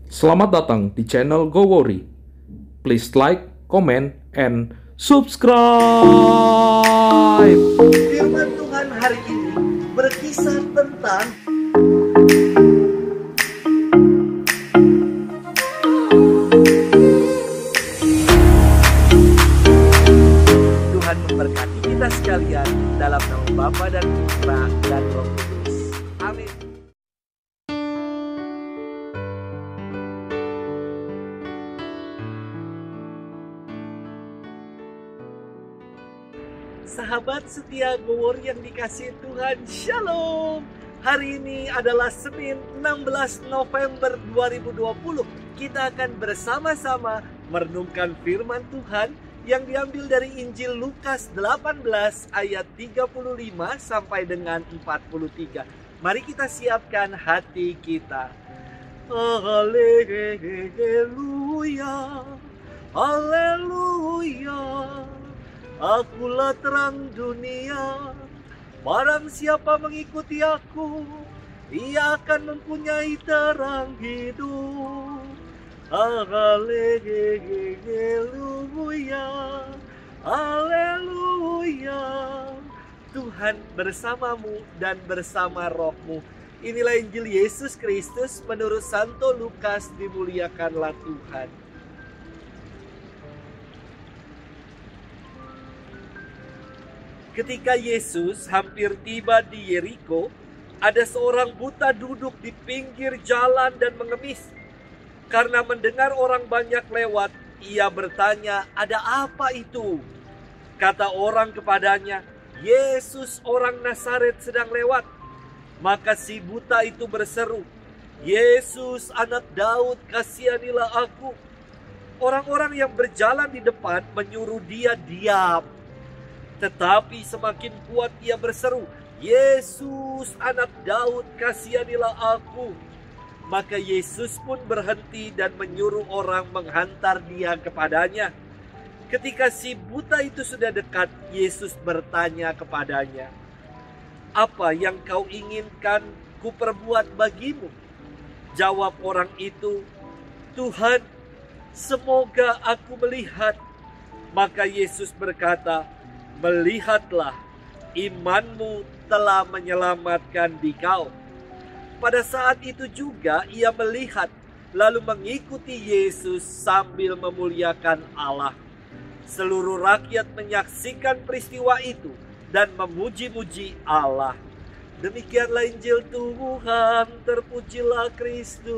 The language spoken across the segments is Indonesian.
Selamat datang di channel Go Worry. Please like, comment, and subscribe. Firman Tuhan hari ini berkisah tentang Tuhan memberkati kita sekalian dalam nama Bapa dan Putra dan Roh Kudus. Amin. Sahabat setia Go Worry yang dikasihi Tuhan, Shalom. Hari ini adalah Senin 16 November 2020. Kita akan bersama-sama merenungkan firman Tuhan yang diambil dari Injil Lukas 18 ayat 35 sampai dengan 43. Mari kita siapkan hati kita. Haleluya, haleluya. Akulah terang dunia, barang siapa mengikuti aku, ia akan mempunyai terang hidup. Haleluya, haleluya. Tuhan bersamamu dan bersama rohmu. Inilah Injil Yesus Kristus menurut Santo Lukas, dimuliakanlah Tuhan. Ketika Yesus hampir tiba di Yeriko, ada seorang buta duduk di pinggir jalan dan mengemis. Karena mendengar orang banyak lewat, ia bertanya, "Ada apa itu?" Kata orang kepadanya, "Yesus orang Nazaret sedang lewat." Maka si buta itu berseru, "Yesus anak Daud, kasihanilah aku." Orang-orang yang berjalan di depan menyuruh dia diam. Tetapi semakin kuat ia berseru, "Yesus anak Daud, kasihanilah aku." Maka Yesus pun berhenti dan menyuruh orang menghantar dia kepadanya. Ketika si buta itu sudah dekat, Yesus bertanya kepadanya, "Apa yang kau inginkan kuperbuat bagimu?" Jawab orang itu, "Tuhan, semoga aku melihat." Maka Yesus berkata, "Melihatlah, imanmu telah menyelamatkan dikau." Pada saat itu juga ia melihat, lalu mengikuti Yesus sambil memuliakan Allah. Seluruh rakyat menyaksikan peristiwa itu dan memuji-muji Allah. Demikianlah Injil Tuhan, terpujilah Kristus.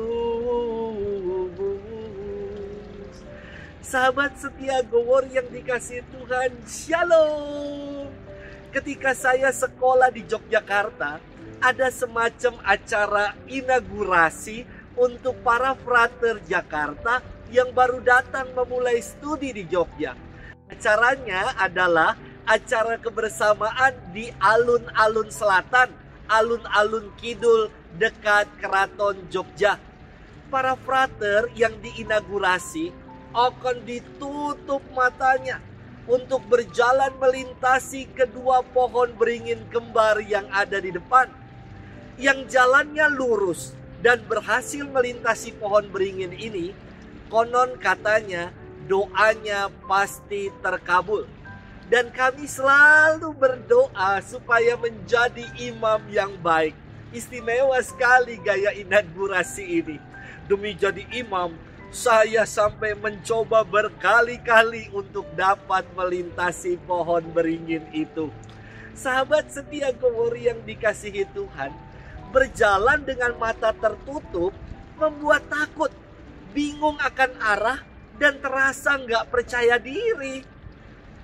Sahabat setia Go Worry yang dikasihi Tuhan, Shalom. Ketika saya sekolah di Yogyakarta, ada semacam acara inaugurasi untuk para frater Jakarta yang baru datang memulai studi di Jogja. Acaranya adalah acara kebersamaan di alun-alun selatan, alun-alun kidul dekat Keraton Jogja. Para frater yang diinaugurasi akan ditutup matanya untuk berjalan melintasi kedua pohon beringin kembar yang ada di depan. Yang jalannya lurus dan berhasil melintasi pohon beringin ini, konon katanya doanya pasti terkabul. Dan kami selalu berdoa supaya menjadi imam yang baik. Istimewa sekali gaya inaugurasi ini. Demi jadi imam, saya sampai mencoba berkali-kali untuk dapat melintasi pohon beringin itu. Sahabat setia Go Worry yang dikasihi Tuhan, berjalan dengan mata tertutup membuat takut, bingung akan arah, dan terasa nggak percaya diri.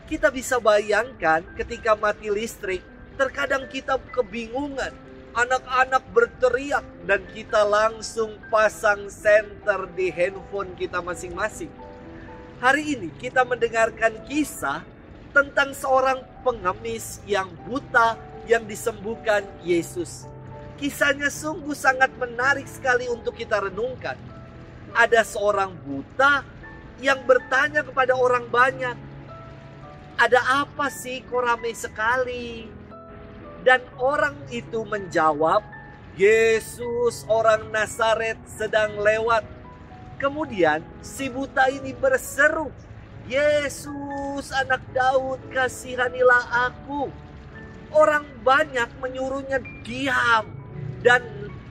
Kita bisa bayangkan ketika mati listrik, terkadang kita kebingungan. Anak-anak berteriak dan kita langsung pasang senter di handphone kita masing-masing. Hari ini kita mendengarkan kisah tentang seorang pengemis yang buta yang disembuhkan Yesus. Kisahnya sungguh sangat menarik sekali untuk kita renungkan. Ada seorang buta yang bertanya kepada orang banyak, "Ada apa sih kok ramai sekali?" Dan orang itu menjawab, "Yesus orang Nazaret sedang lewat." Kemudian si buta ini berseru, "Yesus, anak Daud, kasihanilah aku." Orang banyak menyuruhnya diam, dan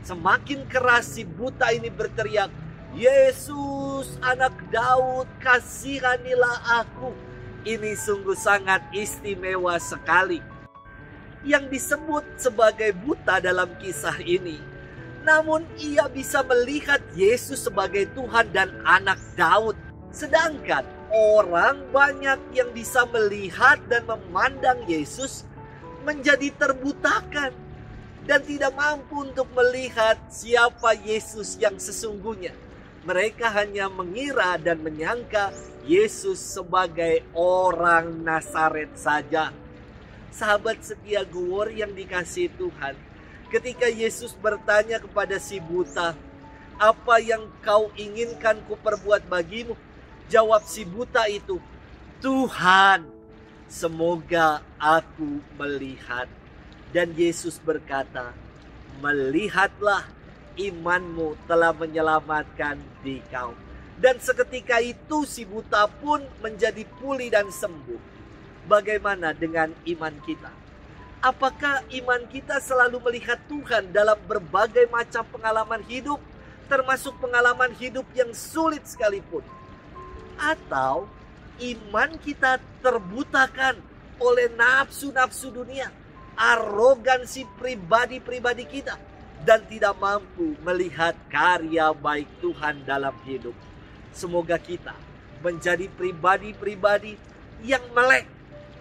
semakin keras si buta ini berteriak, "Yesus, anak Daud, kasihanilah aku." Ini sungguh sangat istimewa sekali. Yang disebut sebagai buta dalam kisah ini, namun ia bisa melihat Yesus sebagai Tuhan dan anak Daud. Sedangkan orang banyak yang bisa melihat dan memandang Yesus menjadi terbutakan dan tidak mampu untuk melihat siapa Yesus yang sesungguhnya. Mereka hanya mengira dan menyangka Yesus sebagai orang Nazaret saja. Sahabat setia Gowor yang dikasihi Tuhan, ketika Yesus bertanya kepada si buta, "Apa yang kau inginkan ku perbuat bagimu?" Jawab si buta itu, "Tuhan, semoga aku melihat." Dan Yesus berkata, "Melihatlah, imanmu telah menyelamatkan dikau." Dan seketika itu si buta pun menjadi pulih dan sembuh. Bagaimana dengan iman kita? Apakah iman kita selalu melihat Tuhan dalam berbagai macam pengalaman hidup, termasuk pengalaman hidup yang sulit sekalipun? Atau iman kita terbutakan oleh nafsu-nafsu dunia, arogansi pribadi-pribadi kita, dan tidak mampu melihat karya baik Tuhan dalam hidup? Semoga kita menjadi pribadi-pribadi yang melek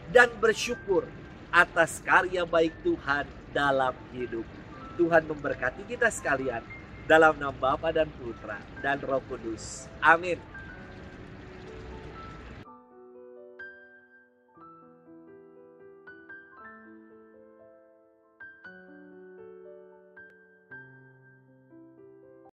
dan bersyukur atas karya baik Tuhan dalam hidup. Tuhan memberkati kita sekalian dalam nama Bapa dan Putra dan Roh Kudus. Amin.